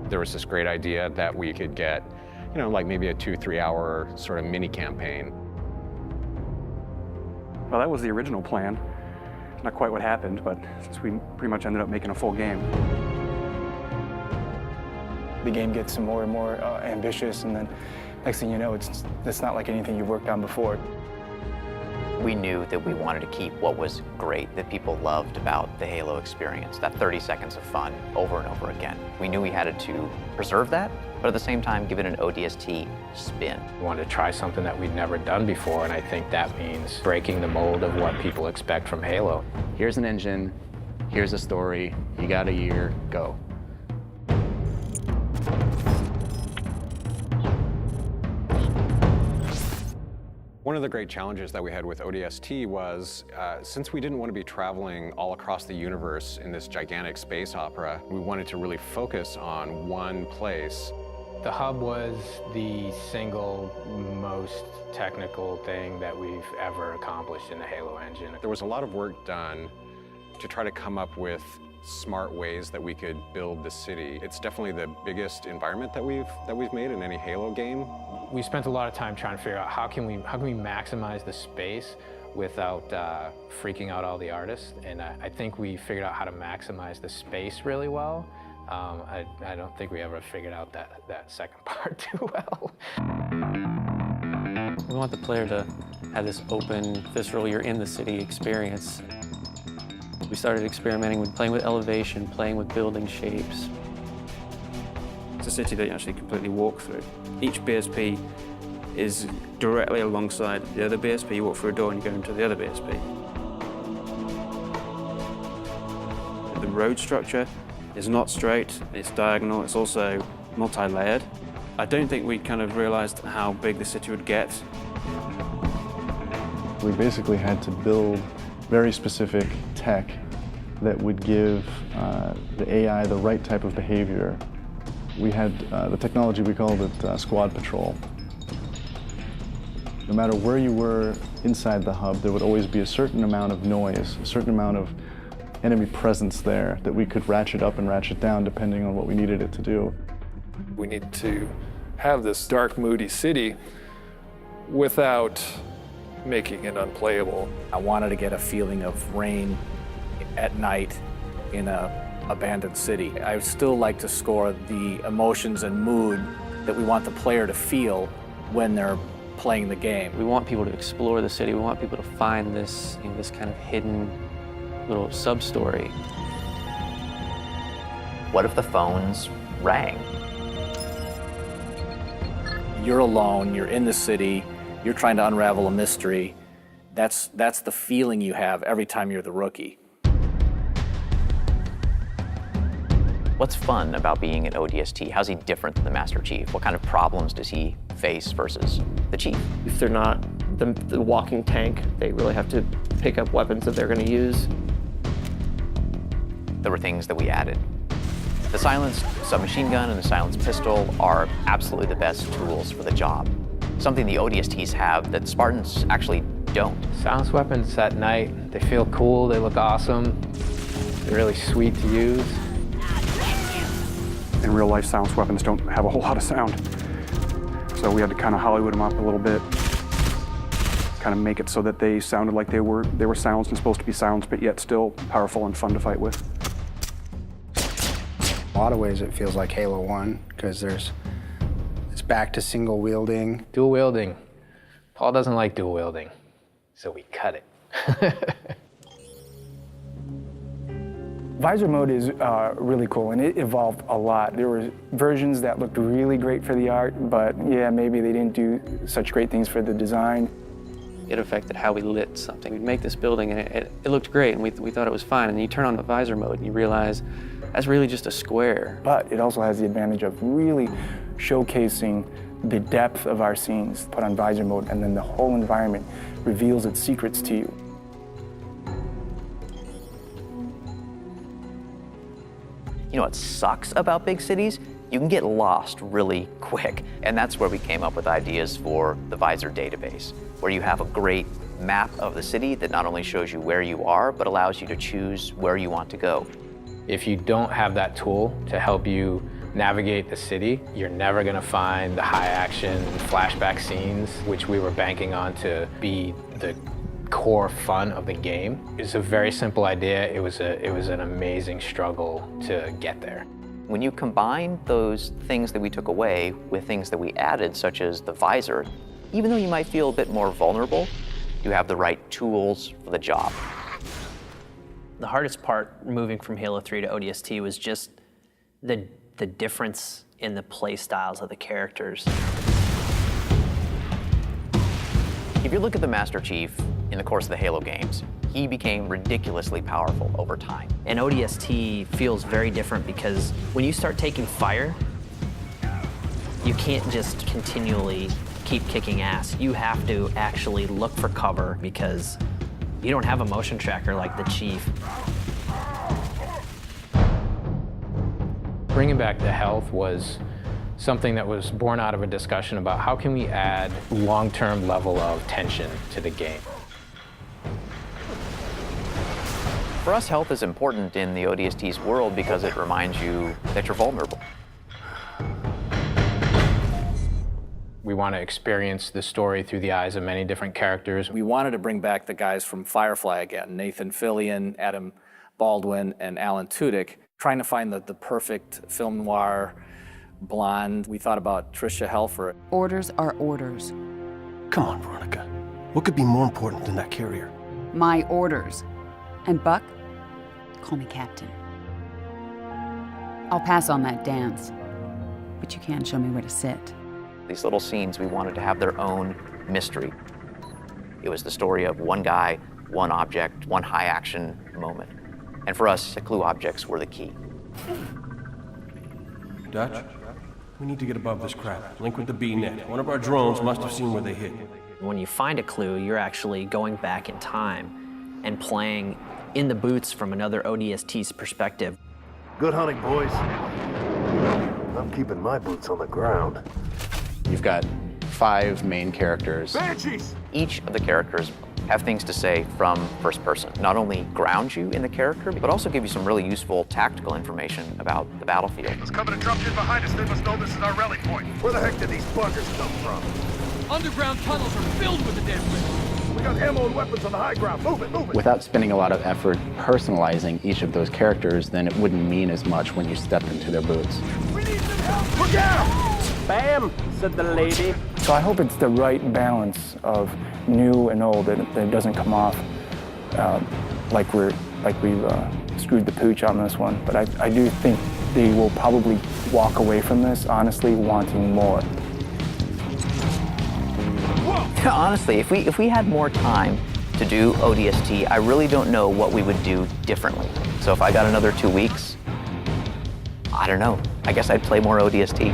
There was this great idea that we could get, you know, like maybe a 2-3 hour sort of mini campaign. Well, that was the original plan. Not quite what happened, but since we pretty much ended up making a full game. The game gets more and more ambitious, and then next thing you know, it's not like anything you've worked on before. We knew that we wanted to keep what was great, that people loved about the Halo experience, that 30 seconds of fun over and over again. We knew we had to preserve that, but at the same time, give it an ODST spin. We wanted to try something that we'd never done before, and I think that means breaking the mold of what people expect from Halo. Here's an engine, here's a story, you got a year, go. One of the great challenges that we had with ODST was, since we didn't want to be traveling all across the universe in this gigantic space opera, we wanted to really focus on one place. The hub was the single most technical thing that we've ever accomplished in the Halo engine. There was a lot of work done to try to come up with smart ways that we could build the city. It's definitely the biggest environment that we've made in any Halo game. We spent a lot of time trying to figure out how can we maximize the space without freaking out all the artists, and I think we figured out how to maximize the space really well. I don't think we ever figured out that second part too well. We want the player to have this open, visceral, you're in the city experience. We started experimenting with playing with elevation, playing with building shapes. It's a city that you actually completely walk through. Each BSP is directly alongside the other BSP. You walk through a door and you go into the other BSP. The road structure is not straight, it's diagonal, it's also multi-layered. I don't think we kind of realized how big the city would get. We basically had to build very specific tech that would give the AI the right type of behavior. We had the technology, we called it squad patrol. No matter where you were inside the hub, there would always be a certain amount of noise, a certain amount of enemy presence there that we could ratchet up and ratchet down depending on what we needed it to do. We need to have this dark, moody city without making it unplayable. I wanted to get a feeling of rain at night in an abandoned city. I would still like to score the emotions and mood that we want the player to feel when they're playing the game. We want people to explore the city. We want people to find this, this kind of hidden little sub-story. What if the phones rang? You're alone, you're in the city, you're trying to unravel a mystery. That's the feeling you have every time you're the rookie. What's fun about being an ODST? How's he different than the Master Chief? What kind of problems does he face versus the Chief? If they're not the walking tank, they really have to pick up weapons that they're going to use. There were things that we added. The silenced submachine gun and the silenced pistol are absolutely the best tools for the job. Something the ODSTs have that Spartans actually don't. Silenced weapons at night, they feel cool, they look awesome, they're really sweet to use. In real life, silenced weapons don't have a whole lot of sound. So we had to kind of Hollywood them up a little bit, kind of make it so that they sounded like they were silenced and supposed to be silenced, but yet still powerful and fun to fight with. In a lot of ways, it feels like Halo 1, because it's back to single wielding. Dual wielding. Paul doesn't like dual wielding, so we cut it. Visor mode is really cool, and it evolved a lot. There were versions that looked really great for the art, but yeah, maybe they didn't do such great things for the design. It affected how we lit something. We'd make this building and it looked great and we thought it was fine, and then you turn on the visor mode and you realize that's really just a square. But it also has the advantage of really showcasing the depth of our scenes. Put on visor mode and then the whole environment reveals its secrets to you. You know what sucks about big cities? You can get lost really quick. And that's where we came up with ideas for the Visor database, where you have a great map of the city that not only shows you where you are, but allows you to choose where you want to go. If you don't have that tool to help you navigate the city. You're never gonna find the high action flashback scenes, which we were banking on to be the core fun of the game. It's a very simple idea. It was an amazing struggle to get there. When you combine those things that we took away with things that we added, such as the visor, even though you might feel a bit more vulnerable, you have the right tools for the job. The hardest part moving from Halo 3 to ODST was just the difference in the play styles of the characters. If you look at the Master Chief in the course of the Halo games, he became ridiculously powerful over time. And ODST feels very different because when you start taking fire, you can't just continually keep kicking ass. You have to actually look for cover because you don't have a motion tracker like the Chief. Bringing back the health was something that was born out of a discussion about how can we add long-term level of tension to the game. For us, health is important in the ODST's world because it reminds you that you're vulnerable. We want to experience the story through the eyes of many different characters. We wanted to bring back the guys from Firefly again, Nathan Fillion, Adam Baldwin, and Alan Tudyk, trying to find the perfect film noir blonde. We thought about Tricia Helfer. Orders are orders. Come on, Veronica. What could be more important than that carrier? My orders. And Buck, call me Captain. I'll pass on that dance, but you can show me where to sit. These little scenes, we wanted to have their own mystery. It was the story of one guy, one object, one high action moment. And for us, the clue objects were the key. Dutch, we need to get above this crap. Link with the B-net. One of our drones must have seen where they hit. When you find a clue, you're actually going back in time and playing in the boots from another ODST's perspective. Good hunting, boys. I'm keeping my boots on the ground. You've got 5 main characters. Banshees! Each of the characters have things to say from first person. Not only ground you in the character, but also give you some really useful tactical information about the battlefield. It's coming to drop in behind us. They must know this is our rally point. Where the heck did these bunkers come from? Underground tunnels are filled with the damn thing. We got ammo and weapons on the high ground. Move it, move it. Without spending a lot of effort personalizing each of those characters, then it wouldn't mean as much when you stepped into their boots. We need some help! Look out! Bam, said the lady. So I hope it's the right balance of new and old, that it doesn't come off like we've screwed the pooch on this one. But I do think they will probably walk away from this honestly wanting more. Honestly, if we had more time to do ODST, I really don't know what we would do differently. So if I got another 2 weeks, I don't know. I guess I'd play more ODST.